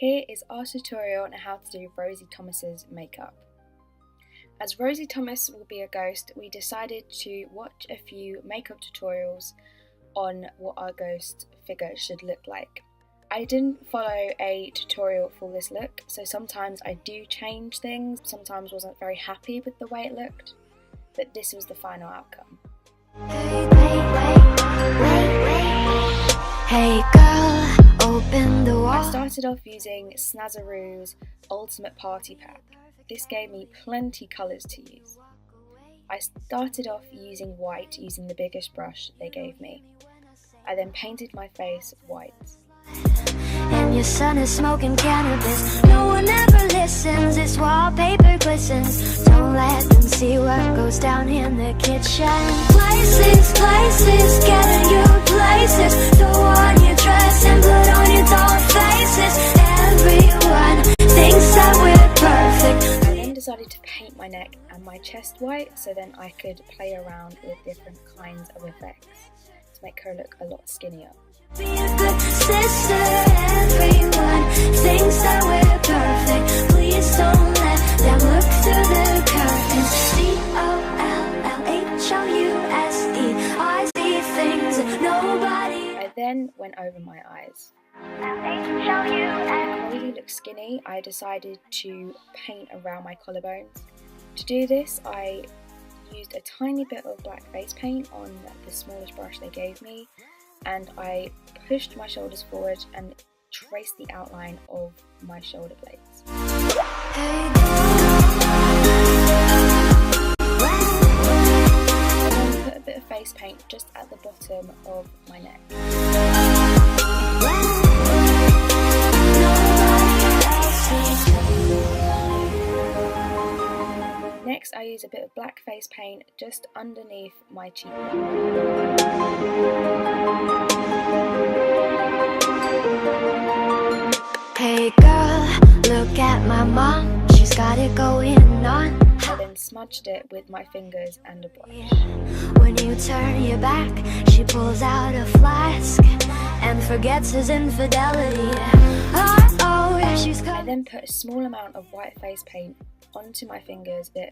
Here is our tutorial on how to do Rosie Thomas's makeup. As Rosie Thomas will be a ghost, we decided to watch a few makeup tutorials on what our ghost figure should look like. I didn't follow a tutorial for this look, so sometimes I do change things, sometimes wasn't very happy with the way it looked, but this was the final outcome. Hey girl, open the wall. I started off using Snazzaroo's Ultimate Party Pack. This gave me plenty colours to use. I started off using white, using the biggest brush they gave me. I then painted my face white. And your son is smoking cannabis. No one ever listens, this wallpaper glistens. Don't let them see what goes down in the kitchen. Places, getting you places. Throw on your dress and put on your doll faces. Everyone thinks that we're perfect. I then decided to paint my neck and my chest white so then I could play around with different kinds of effects to make her look a lot skinnier. Be a good sister, everyone thinks that we're perfect. Please don't let them look through the curtains. COLLHOUSE, I see things that nobody. I then went over my eyes. LHOUSE. To really look skinny, I decided to paint around my collarbones. To do this, I used a tiny bit of black face paint on the smallest brush they gave me, and I pushed my shoulders forward and traced the outline of my shoulder blades. I then put a bit of face paint just at the bottom of my neck. Next, I use a bit of black face paint just underneath my cheekbone. Hey girl, look at my mom, she's got it going on. I then smudged it with my fingers and a brush. When you turn your back, she pulls out a flask and forgets his infidelity. I then put a small amount of white face paint onto my fingers and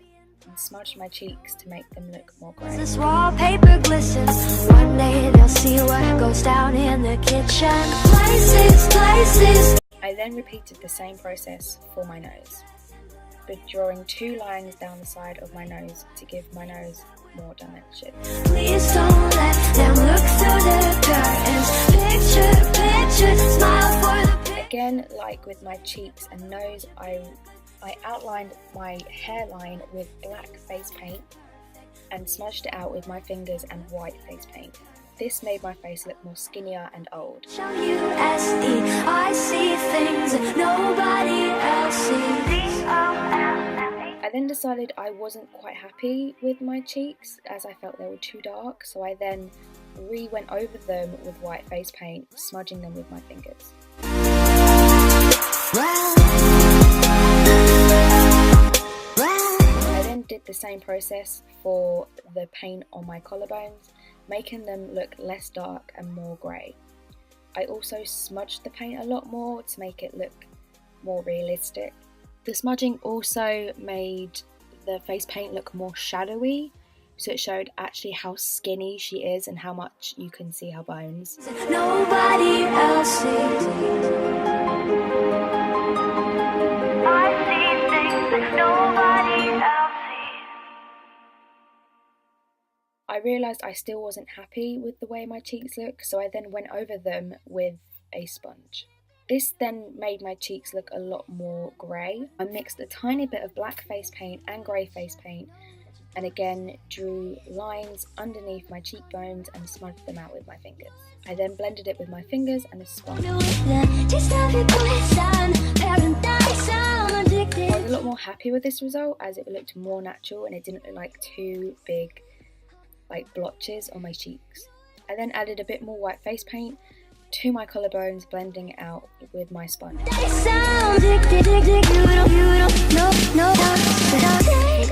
smudged my cheeks to make them look more grey. This wallpaper glistens. One day they'll see what goes down in the kitchen. Places. I then repeated the same process for my nose, but drawing two lines down the side of my nose to give my nose more dimension. Please don't let them look through the curtains. Picture, smile for the picture. Again, like with my cheeks and nose, I outlined my hairline with black face paint and smudged it out with my fingers and white face paint. This made my face look more skinnier and old. LHOUSE, I see things that nobody else sees. I then decided I wasn't quite happy with my cheeks as I felt they were too dark, so I then went over them with white face paint, smudging them with my fingers. I then did the same process for the paint on my collarbones, making them look less dark and more grey. I also smudged the paint a lot more to make it look more realistic. The smudging also made the face paint look more shadowy, so it showed actually how skinny she is and how much you can see her bones. Nobody else sees. I see things that nobody else sees. I realised I still wasn't happy with the way my cheeks look, so I then went over them with a sponge. This then made my cheeks look a lot more grey. I mixed a tiny bit of black face paint and grey face paint, and again drew lines underneath my cheekbones and smudged them out with my fingers. I then blended it with my fingers and a sponge. I was a lot more happy with this result as it looked more natural and it didn't look like two big blotches on my cheeks. I then added a bit more white face paint to my collarbones, blending it out with my sponge. For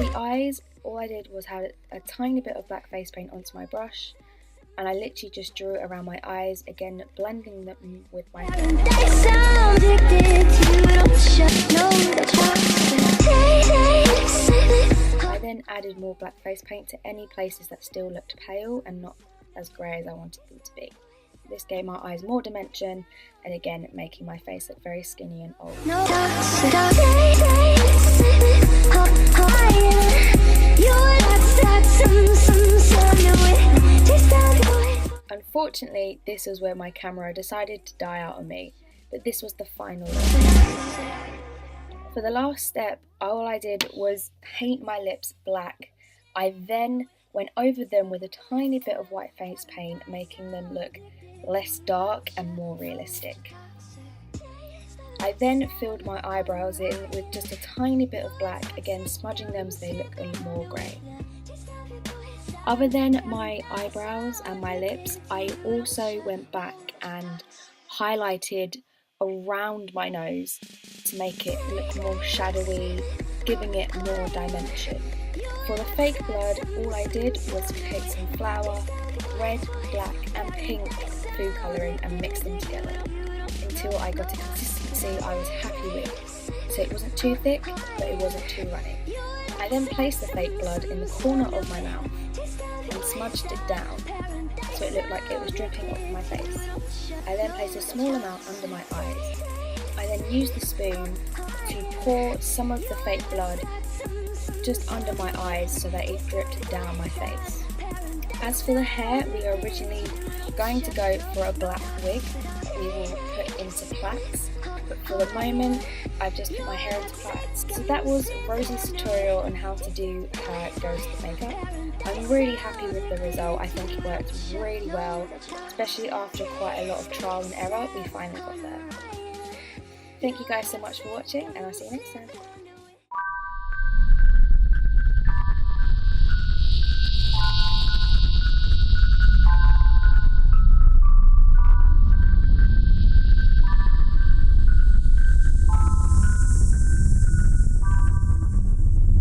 the eyes, all I did was add a tiny bit of black face paint onto my brush, and I literally just drew it around my eyes, again blending them with my fingers. black face paint to any places that still looked pale and not as grey as I wanted them to be. This gave my eyes more dimension, and again making my face look very skinny and old. Unfortunately, this was where my camera decided to die out on me, but this was the final look. For the last step, all I did was paint my lips black. I then went over them with a tiny bit of white face paint, making them look less dark and more realistic. I then filled my eyebrows in with just a tiny bit of black, again smudging them so they look a little more grey. Other than my eyebrows and my lips, I also went back and highlighted around my nose to make it look more shadowy, giving it more dimension. For the fake blood, all I did was take some flour, red, black and pink food colouring and mix them together until I got a consistency I was happy with. So it wasn't too thick, but it wasn't too runny. I then placed the fake blood in the corner of my mouth and smudged it down so it looked like it was dripping off my face. I then placed a small amount under my eyes. I then used the spoon to pour some of the fake blood just under my eyes so that it dripped down my face. As for the hair, we are originally going to go for a black wig that we will put into plaits, but for the moment I've just put my hair into plaits. So that was Rosie's tutorial on how to do her ghost makeup. I'm really happy with the result. I think it worked really well, especially after quite a lot of trial and error, we finally got there. Thank you guys so much for watching, and I'll see you next time.